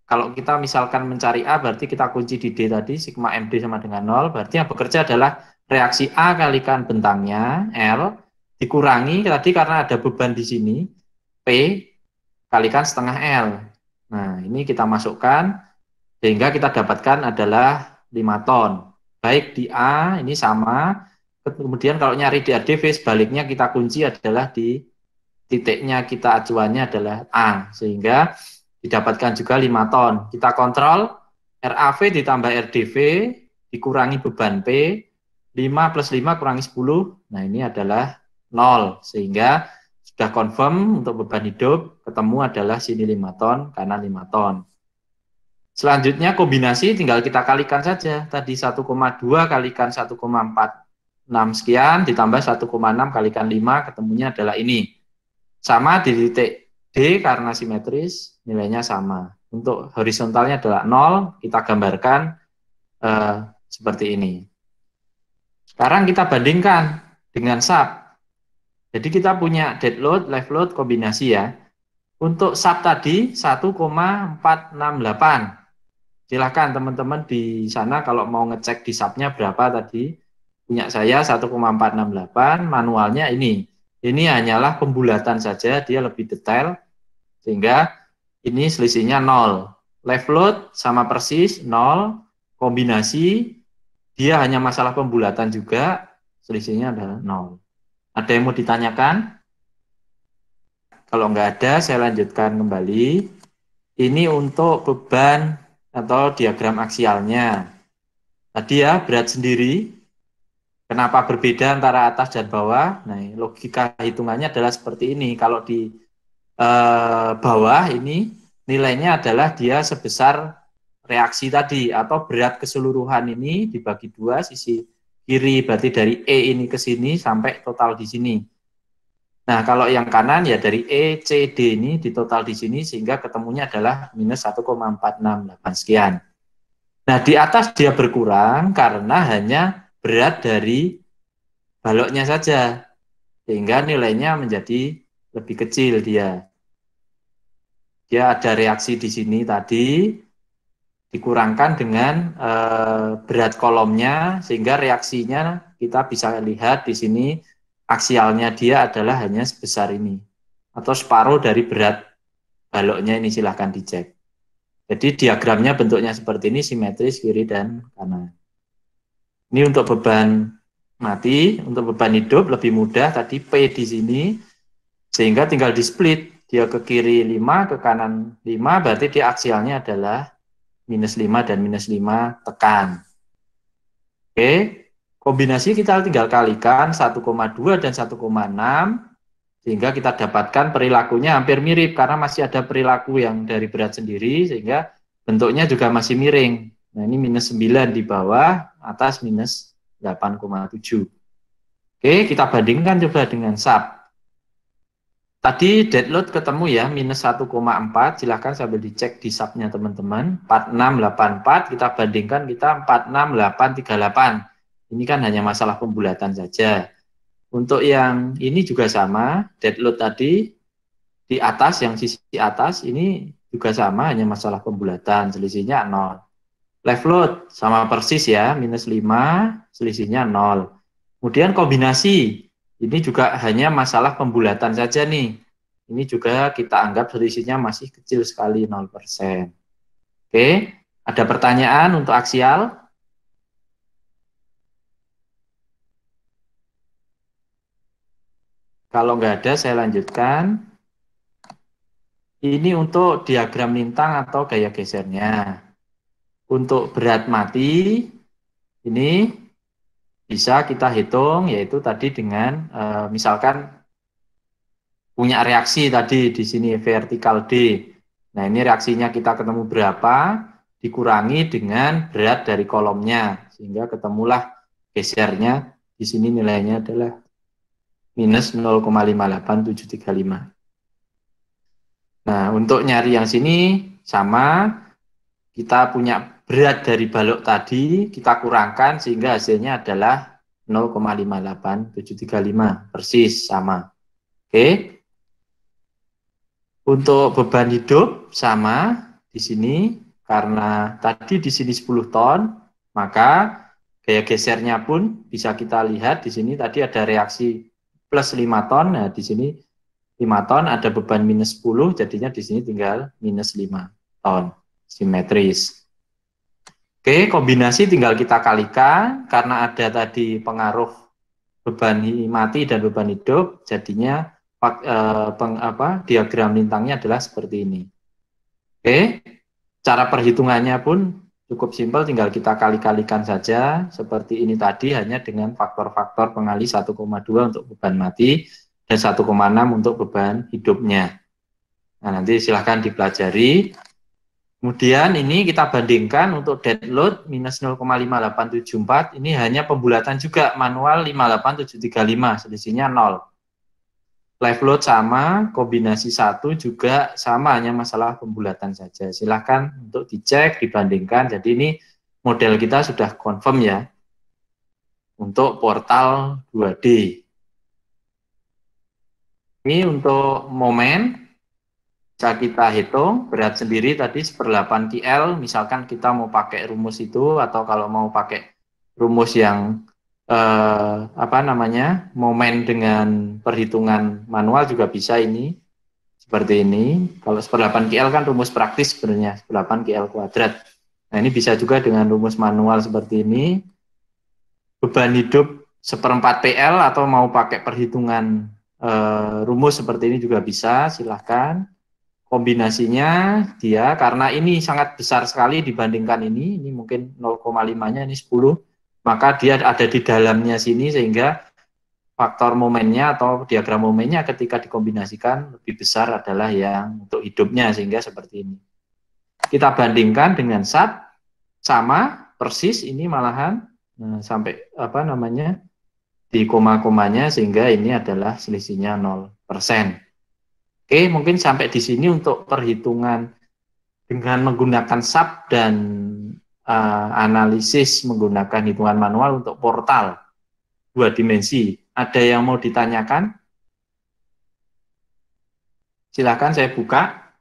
kalau kita misalkan mencari A berarti kita kunci di D tadi, sigma MD sama dengan 0, berarti yang bekerja adalah reaksi A kalikan bentangnya, L, dikurangi tadi karena ada beban di sini, P, kalikan setengah L. Nah, ini kita masukkan, sehingga kita dapatkan adalah 5 ton. Baik di A, ini sama, kemudian kalau nyari di ADV, sebaliknya kita kunci adalah di titiknya kita acuannya adalah A, sehingga didapatkan juga 5 ton. Kita kontrol, RAV ditambah RDV, dikurangi beban P, 5 plus 5 kurangi 10, nah ini adalah 0, sehingga sudah confirm untuk beban hidup, ketemu adalah sini 5 ton, kanan 5 ton. Selanjutnya kombinasi tinggal kita kalikan saja, tadi 1,2 kalikan 1,46 sekian, ditambah 1,6 kalikan 5, ketemunya adalah ini. Sama di titik D karena simetris, nilainya sama. Untuk horizontalnya adalah 0, kita gambarkan seperti ini. Sekarang kita bandingkan dengan sub. Jadi kita punya dead load, live load, kombinasi ya. Untuk sub tadi 1,468. Silahkan teman-teman di sana kalau mau ngecek di subnya berapa tadi. Punya saya 1,468, manualnya ini. Ini hanyalah pembulatan saja, dia lebih detail, sehingga ini selisihnya 0. Live load sama persis 0, kombinasi, dia hanya masalah pembulatan juga, selisihnya adalah 0. Ada yang mau ditanyakan? Kalau nggak ada, saya lanjutkan kembali. Ini untuk beban atau diagram aksialnya. Tadi ya, berat sendiri. Kenapa berbeda antara atas dan bawah? Nah, logika hitungannya adalah seperti ini. Kalau di bawah ini nilainya adalah dia sebesar reaksi tadi, atau berat keseluruhan ini dibagi 2, sisi kiri berarti dari E ini ke sini sampai total di sini. Nah, kalau yang kanan ya dari E, C, D ini di total di sini, sehingga ketemunya adalah minus 1,468 sekian. Nah, di atas dia berkurang karena hanya berat dari baloknya saja, sehingga nilainya menjadi lebih kecil dia. Dia ada reaksi di sini tadi, dikurangkan dengan berat kolomnya, sehingga reaksinya kita bisa lihat di sini, aksialnya dia adalah hanya sebesar ini. atau separuh dari berat baloknya ini, silahkan dicek. Jadi diagramnya bentuknya seperti ini, simetris kiri dan kanan. Ini untuk beban mati, untuk beban hidup lebih mudah, tadi P di sini, sehingga tinggal di split, dia ke kiri 5, ke kanan 5, berarti dia aksialnya adalah minus 5 dan minus 5 tekan. Oke, kombinasi kita tinggal kalikan 1,2 dan 1,6, sehingga kita dapatkan perilakunya hampir mirip, karena masih ada perilaku yang dari berat sendiri, sehingga bentuknya juga masih miring. Nah, ini minus 9 di bawah, atas minus 8,7. Oke, kita bandingkan coba dengan SAP. Tadi dead load ketemu ya, minus 1,4, silahkan sambil dicek di SAP-nya teman-teman, 4684, kita bandingkan kita 46838. Ini kan hanya masalah pembulatan saja. Untuk yang ini juga sama, dead load tadi di atas, yang sisi atas, ini juga sama, hanya masalah pembulatan, selisihnya 0. Left load sama persis ya, minus 5, selisihnya 0. Kemudian kombinasi, ini juga hanya masalah pembulatan saja nih. Ini juga kita anggap selisihnya masih kecil sekali, 0%. Oke, ada pertanyaan untuk aksial? Kalau nggak ada, saya lanjutkan. Ini untuk diagram lintang atau gaya gesernya. Untuk berat mati, ini bisa kita hitung, yaitu tadi dengan misalkan punya reaksi tadi di sini vertikal D. Nah, ini reaksinya kita ketemu berapa, dikurangi dengan berat dari kolomnya, sehingga ketemulah gesernya. Di sini nilainya adalah minus 0,58735. Nah, untuk nyari yang sini sama, kita punya berat dari balok tadi, kita kurangkan sehingga hasilnya adalah 0,58735, persis sama. Oke. Untuk beban hidup sama di sini, karena tadi di sini 10 ton, maka gaya gesernya pun bisa kita lihat di sini tadi ada reaksi plus 5 ton, nah di sini 5 ton, ada beban minus 10, jadinya di sini tinggal minus 5 ton, simetris. Oke, kombinasi tinggal kita kalikan, karena ada tadi pengaruh beban mati dan beban hidup, jadinya diagram lintangnya adalah seperti ini. Oke, cara perhitungannya pun cukup simpel, tinggal kita kali-kalikan saja, seperti ini tadi, hanya dengan faktor-faktor pengali 1,2 untuk beban mati, dan 1,6 untuk beban hidupnya. Nah, nanti silahkan dipelajari. Kemudian ini kita bandingkan untuk dead load minus 0,5874, ini hanya pembulatan juga, manual 58735, selisihnya 0. Live load sama, kombinasi 1 juga sama, hanya masalah pembulatan saja. Silahkan untuk dicek, dibandingkan. Jadi ini model kita sudah confirm ya, untuk portal 2D. Ini untuk momen, bisa kita hitung, berat sendiri tadi 1/8 kL, misalkan kita mau pakai rumus itu, atau kalau mau pakai rumus yang momen dengan perhitungan manual juga bisa ini, seperti ini. Kalau 1/8 kL kan rumus praktis sebenarnya, 1/8 kL kuadrat. Nah, ini bisa juga dengan rumus manual seperti ini. Beban hidup 1/4 PL, atau mau pakai perhitungan rumus seperti ini juga bisa, silahkan. Kombinasinya dia, karena ini sangat besar sekali dibandingkan ini mungkin 0,5-nya, ini 10, maka dia ada di dalamnya sini, sehingga faktor momennya atau diagram momennya ketika dikombinasikan lebih besar adalah yang untuk hidupnya, sehingga seperti ini. Kita bandingkan dengan SAT, sama, persis, ini malahan sampai di koma-komanya, sehingga ini adalah selisihnya 0%. Oke, mungkin sampai di sini untuk perhitungan dengan menggunakan SAP dan analisis menggunakan hitungan manual untuk portal 2 dimensi. Ada yang mau ditanyakan? Silakan saya buka.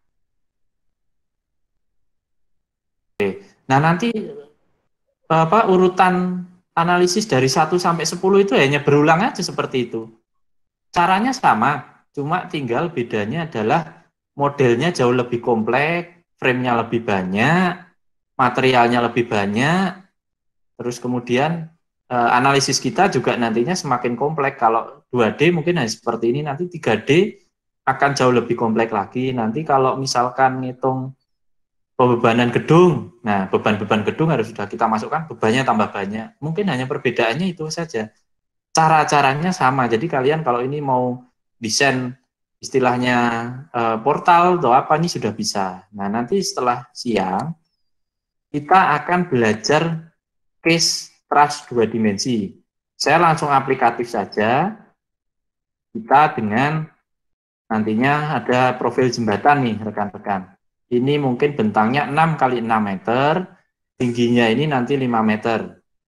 Oke. Nah, nanti urutan analisis dari 1 sampai 10 itu hanya berulang aja seperti itu. Caranya sama. cuma tinggal bedanya adalah modelnya jauh lebih kompleks, frame-nya lebih banyak, materialnya lebih banyak, terus kemudian analisis kita juga nantinya semakin kompleks. Kalau 2D mungkin hanya seperti ini, nanti 3D akan jauh lebih kompleks lagi. Nanti kalau misalkan ngitung pembebanan gedung, nah beban-beban gedung harus sudah kita masukkan, bebannya tambah banyak. Mungkin hanya perbedaannya itu saja. Cara-caranya sama. Jadi kalian kalau ini mau desain istilahnya portal atau apa, ini sudah bisa. Nah nanti setelah siang kita akan belajar case trust 2 dimensi. Saya langsung aplikatif saja. Kita dengan nantinya ada profil jembatan nih rekan-rekan. Ini mungkin bentangnya 6 kali 6 meter, tingginya ini nanti 5 meter.